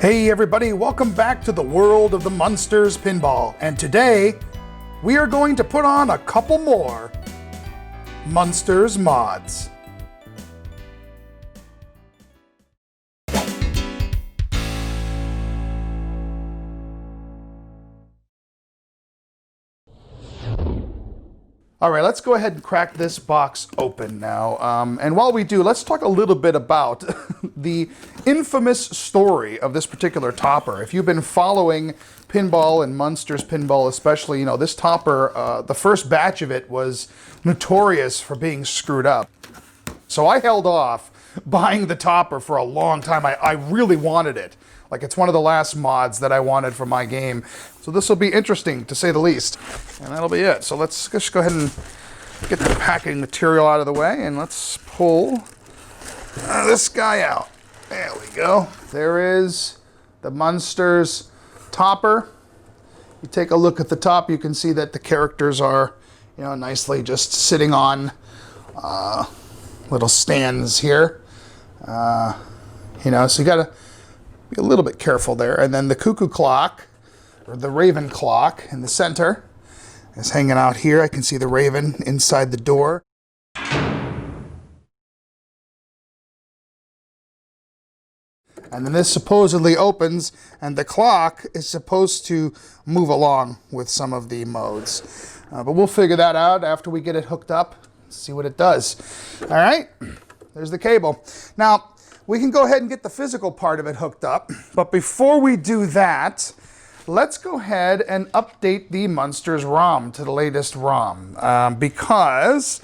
Hey everybody, welcome back to the world of the Munsters Pinball. And today, we are going to put on a couple more Munsters mods. All right, let's go ahead and crack this box open now. And while we do, let's talk a little bit about the infamous story of this particular topper. If you've been following pinball and Munsters Pinball especially, you know, this topper, the first batch of it was notorious for being screwed up. So I held off buying the topper for a long time. I really wanted it. Like, it's one of the last mods that I wanted for my game. So this will be interesting, to say the least. And that'll be it. So let's just go ahead and get the packing material out of the way, and let's pull this guy out. There we go. There is the Munsters topper. You take a look at the top, you can see that the characters are, you know, nicely just sitting on little stands here. You know, so you gotta be a little bit careful there. And then the cuckoo clock, or the raven clock in the center, is hanging out here. I can see the raven inside the door. And then this supposedly opens, and the clock is supposed to move along with some of the modes. But we'll figure that out after we get it hooked up, see what it does. All right, there's the cable. Now, we can go ahead and get the physical part of it hooked up, but before we do that, let's go ahead and update the Munsters ROM to the latest ROM, because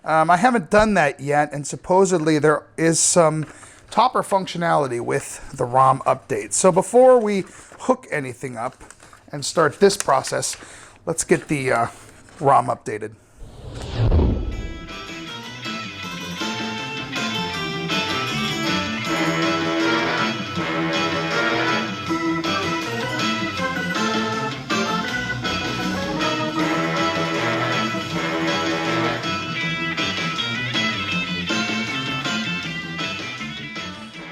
I haven't done that yet, and supposedly there is some topper functionality with the ROM update. So before we hook anything up and start this process, let's get the ROM updated.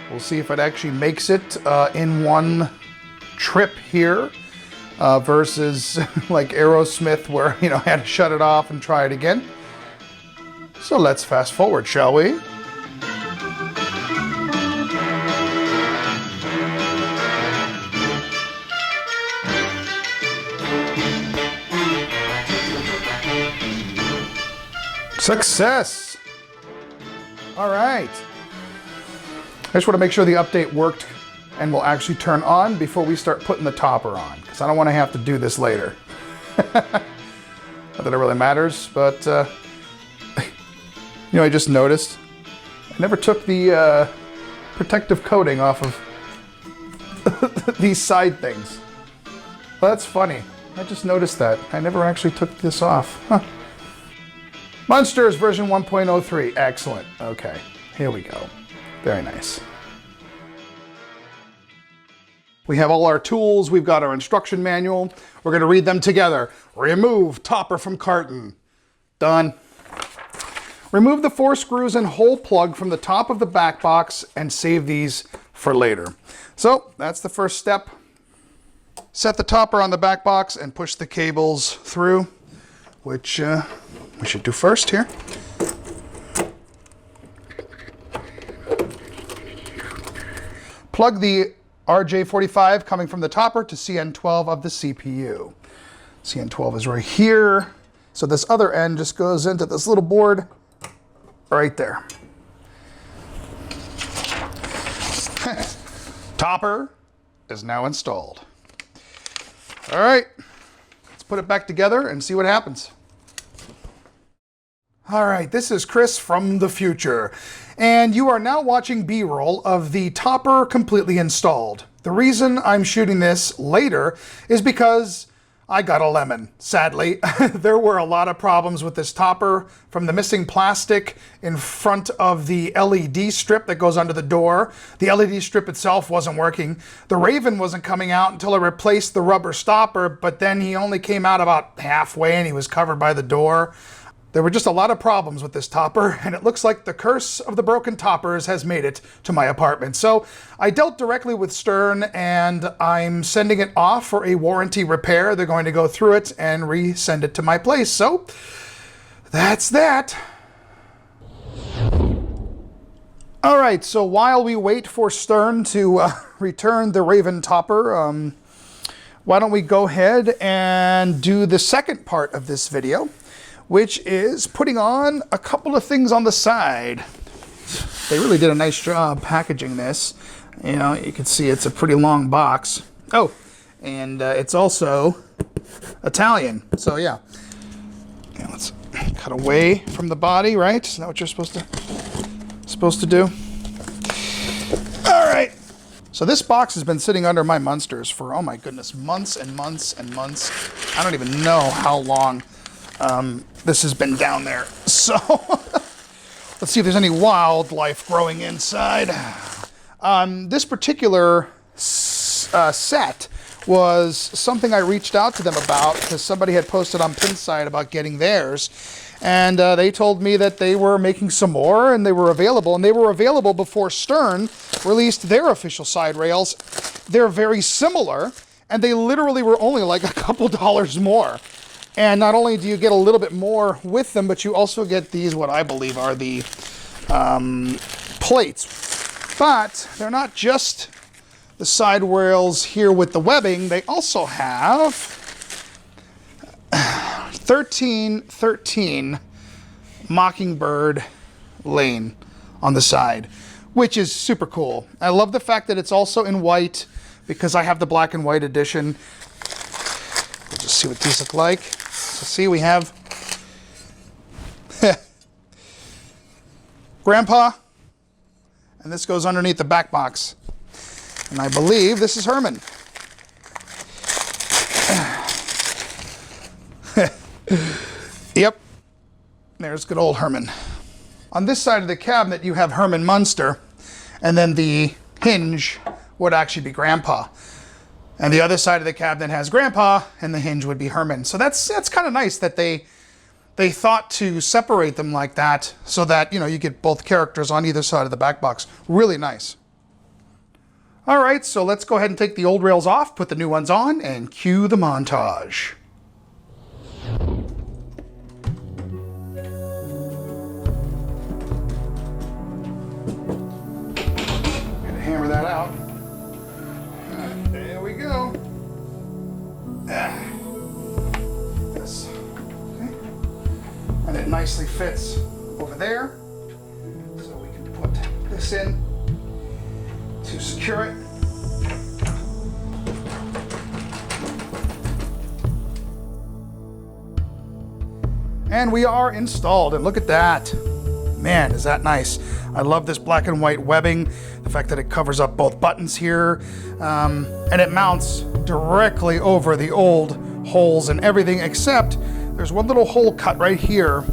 We'll see if it actually makes it in one trip here versus like Aerosmith, where, you know, I had to shut it off and try it again. So let's fast forward, shall we? Success! All right. I just want to make sure the update worked and will actually turn on before we start putting the topper on, because I don't want to have to do this later. Not that it really matters, but you know, I just noticed I never took the protective coating off of these side things. Well, that's funny. I just noticed that. I never actually took this off. Huh. Munsters version 1.03. Excellent. Okay, here we go. Very nice. We have all our tools. We've got our instruction manual. We're going to read them together. Remove topper from carton. Done. Remove the 4 screws and hole plug from the top of the back box and save these for later. So that's the first step. Set the topper on the back box and push the cables through, which we should do first here. Plug the RJ45 coming from the topper to CN12 of the CPU. CN12 is right here. So this other end just goes into this little board right there. Topper is now installed. All right, let's put it back together and see what happens. All right, this is Chris from the future, and you are now watching B-roll of the topper completely installed. The reason I'm shooting this later is because I got a lemon, sadly. There were a lot of problems with this topper, from the missing plastic in front of the LED strip that goes under the door. The LED strip itself wasn't working. The Raven wasn't coming out until I replaced the rubber stopper, but then he only came out about halfway and he was covered by the door. There were just a lot of problems with this topper, and it looks like the curse of the broken toppers has made it to my apartment. So I dealt directly with Stern, and I'm sending it off for a warranty repair. They're going to go through it and resend it to my place. So that's that. All right, so while we wait for Stern to return the Raven topper, why don't we go ahead and do the second part of this video, which is putting on a couple of things on the side. They really did a nice job packaging this. You know, you can see it's a pretty long box. Oh, and it's also Italian. So yeah, let's cut away from the body, right? Isn't that what you're supposed to do? All right. So this box has been sitting under my Munsters for, oh my goodness, months and months and months. I don't even know how long this has been down there. So let's see if there's any wildlife growing inside. This particular set was something I reached out to them about because somebody had posted on Pinside about getting theirs. And they told me that they were making some more and they were available. And they were available before Stern released their official side rails. They're very similar, and they literally were only like a couple dollars more. And not only do you get a little bit more with them, but you also get these, what I believe are the plates. But they're not just the side rails here with the webbing. They also have 1313 Mockingbird lane on the side, which is super cool. I love the fact that it's also in white because I have the black and white edition. We'll just see what these look like. So see, we have Grandpa, and this goes underneath the back box. And I believe this is Herman. Yep, there's good old Herman. On this side of the cabinet, you have Herman Munster, and then the hinge would actually be Grandpa. And the other side of the cabinet has Grandpa, and the hinge would be Herman. So that's kind of nice that they thought to separate them like that so that, you know, you get both characters on either side of the back box. Really nice. All right, so let's go ahead and take the old rails off, put the new ones on, and cue the montage. Hammer that out. There we go. This. Okay. And it nicely fits over there. So we can put this in to secure it. And we are installed, and look at that. Man, is that nice. I love this black and white webbing, the fact that it covers up both buttons here, and it mounts directly over the old holes and everything, except there's one little hole cut right here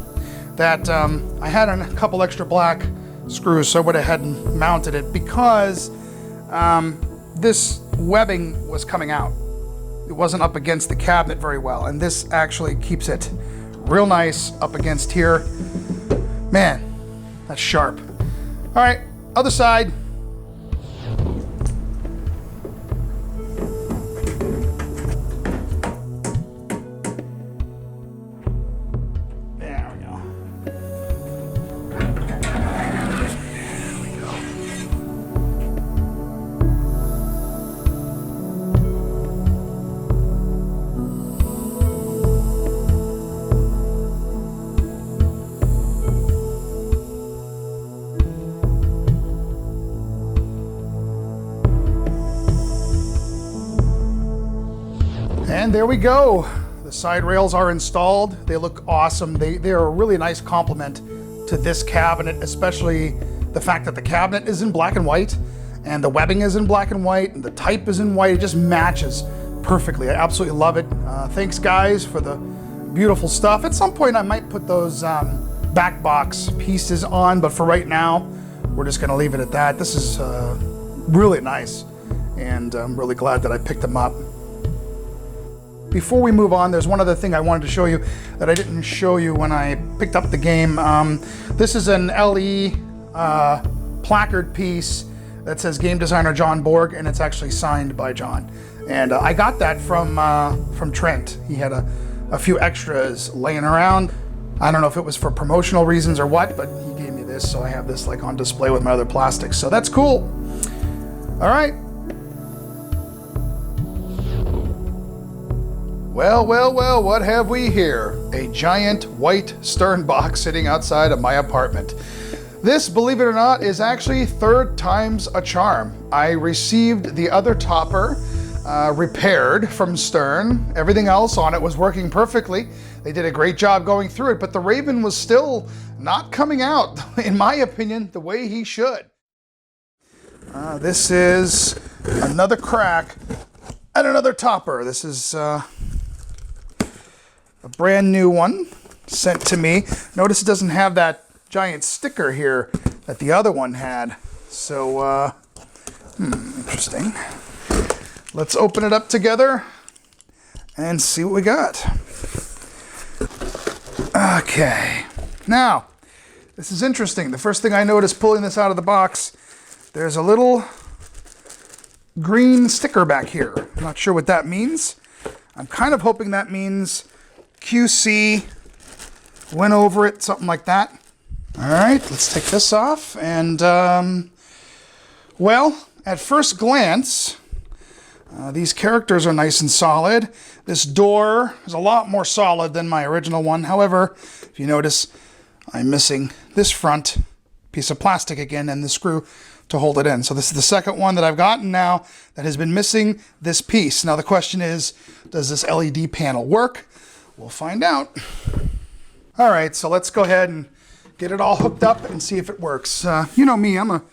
that I had on a couple extra black screws, so I went ahead and mounted it because this webbing was coming out. It wasn't up against the cabinet very well, and this actually keeps it real nice up against here. Man, that's sharp. All right, other side. There we go. There we go. And there we go. The side rails are installed. They look awesome. They are a really nice complement to this cabinet, especially the fact that the cabinet is in black and white and the webbing is in black and white and the type is in white. It just matches perfectly. I absolutely love it. Thanks guys for the beautiful stuff. At some point I might put those back box pieces on, but for right now, we're just gonna leave it at that. This is really nice, and I'm really glad that I picked them up. before we move on, there's one other thing I wanted to show you that I didn't show you when I picked up the game. This is an LE placard piece that says Game Designer John Borg, and it's actually signed by John. And I got that from Trent. He had a few extras laying around. I don't know if it was for promotional reasons or what, but he gave me this, so I have this like on display with my other plastics. So that's cool. All right. Well, well, well, what have we here? A giant white Stern box sitting outside of my apartment. This, believe it or not, is actually 3rd time's a charm. I received the other topper repaired from Stern. Everything else on it was working perfectly. They did a great job going through it, but the Raven was still not coming out, in my opinion, the way he should. This is another crack at another topper. This is a brand new one sent to me. Notice it doesn't have that giant sticker here that the other one had. So, interesting. Let's open it up together and see what we got. Okay. Now, this is interesting. The first thing I noticed pulling this out of the box, there's a little green sticker back here. I'm not sure what that means. I'm kind of hoping that means QC went over it, something like that. All right, let's take this off. And, well, at first glance, these characters are nice and solid. This door is a lot more solid than my original one. However, if you notice, I'm missing this front piece of plastic again and the screw to hold it in. So this is the second one that I've gotten now that has been missing this piece. Now the question is, does this LED panel work? We'll find out. All right, so let's go ahead and get it all hooked up and see if it works. You know me, I'm a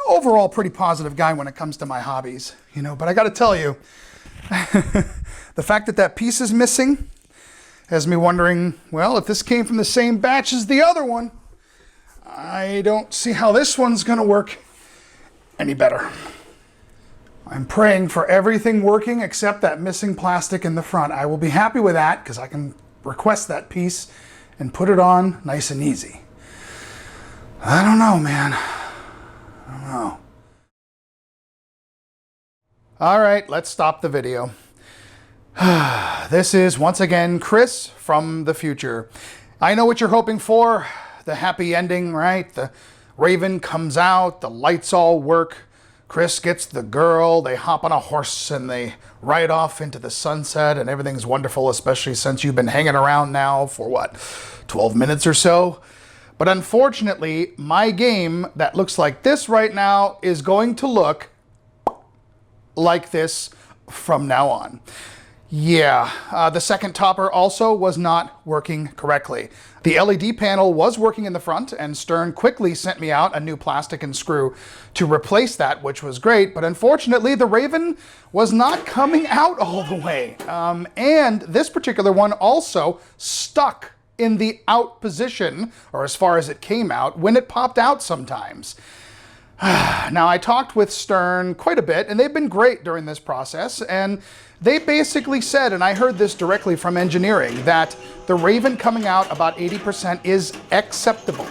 overall pretty positive guy when it comes to my hobbies, you know, but I got to tell you, the fact that that piece is missing has me wondering, well, if this came from the same batch as the other one, I don't see how this one's going to work any better. I'm praying for everything working except that missing plastic in the front. I will be happy with that because I can request that piece and put it on nice and easy. I don't know, man. I don't know. All right, let's stop the video. This is, once again, Chris from the future. I know what you're hoping for. The happy ending, right? The Raven comes out, the lights all work. Chris gets the girl, they hop on a horse and they ride off into the sunset and everything's wonderful, especially since you've been hanging around now for what, 12 minutes or so? But unfortunately, my game that looks like this right now is going to look like this from now on. Yeah, the second topper also was not working correctly. The LED panel was working in the front, and Stern quickly sent me out a new plastic and screw to replace that, which was great, but unfortunately the Raven was not coming out all the way. And this particular one also stuck in the out position, or as far as it came out, when it popped out sometimes. Now, I talked with Stern quite a bit, and they've been great during this process, and they basically said, and I heard this directly from engineering, that the Raven coming out about 80% is acceptable.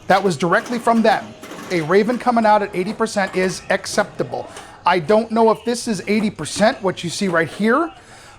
That was directly from them. A Raven coming out at 80% is acceptable. I don't know if this is 80%, what you see right here,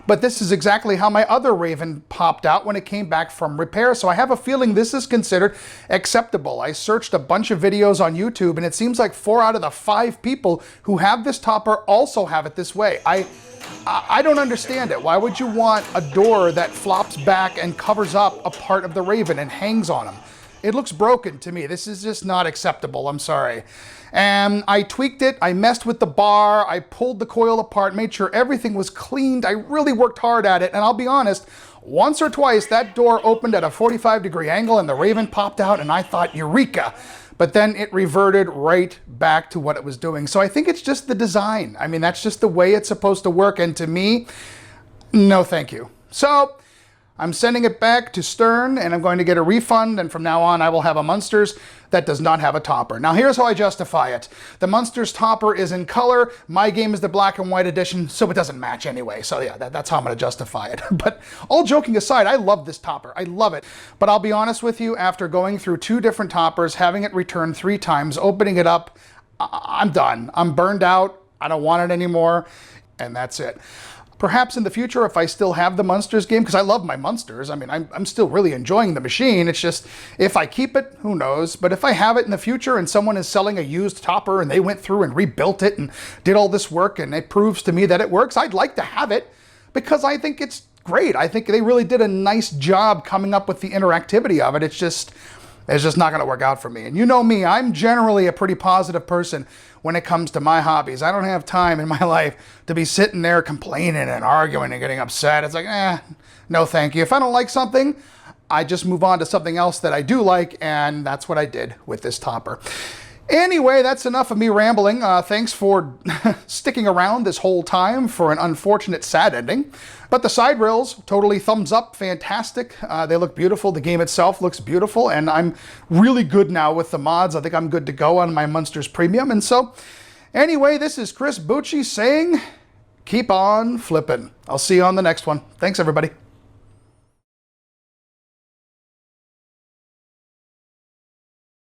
but this is exactly how my other Raven popped out when it came back from repair, so I have a feeling this is considered acceptable. I searched a bunch of videos on YouTube, and it seems like 4 out of the 5 people who have this topper also have it this way. I don't understand it. Why would you want a door that flops back and covers up a part of the Raven and hangs on them? It looks broken to me. This is just not acceptable. I'm sorry. And I tweaked it. I messed with the bar. I pulled the coil apart, made sure everything was cleaned. I really worked hard at it. And I'll be honest, once or twice that door opened at a 45-degree angle and the Raven popped out and I thought, eureka. But then it reverted right back to what it was doing. So I think it's just the design. I mean, that's just the way it's supposed to work. And to me, no thank you. So I'm sending it back to Stern and I'm going to get a refund, and from now on I will have a Munsters that does not have a topper. Now here's how I justify it. The Munsters topper is in color, my game is the black and white edition, so it doesn't match anyway. So yeah, that's how I'm going to justify it. But all joking aside, I love this topper. I love it. But I'll be honest with you, after going through 2 different toppers, having it returned 3 times, opening it up, I'm done. I'm burned out. I don't want it anymore. And that's it. Perhaps in the future, if I still have the Munsters game, because I love my Munsters, I mean, I'm still really enjoying the machine. It's just, if I keep it, who knows? But if I have it in the future and someone is selling a used topper and they went through and rebuilt it and did all this work and it proves to me that it works, I'd like to have it because I think it's great. I think they really did a nice job coming up with the interactivity of it. It's just not going to work out for me. And you know me, I'm generally a pretty positive person when it comes to my hobbies. I don't have time in my life to be sitting there complaining and arguing and getting upset. It's like, no thank you. If I don't like something, I just move on to something else that I do like, and that's what I did with this topper. Anyway, that's enough of me rambling. Thanks for sticking around this whole time for an unfortunate sad ending. But the side rails, totally thumbs up, fantastic. They look beautiful. The game itself looks beautiful, and I'm really good now with the mods. I think I'm good to go on my Munsters Premium. And so, anyway, this is Chris Bucci saying, keep on flipping. I'll see you on the next one. Thanks, everybody.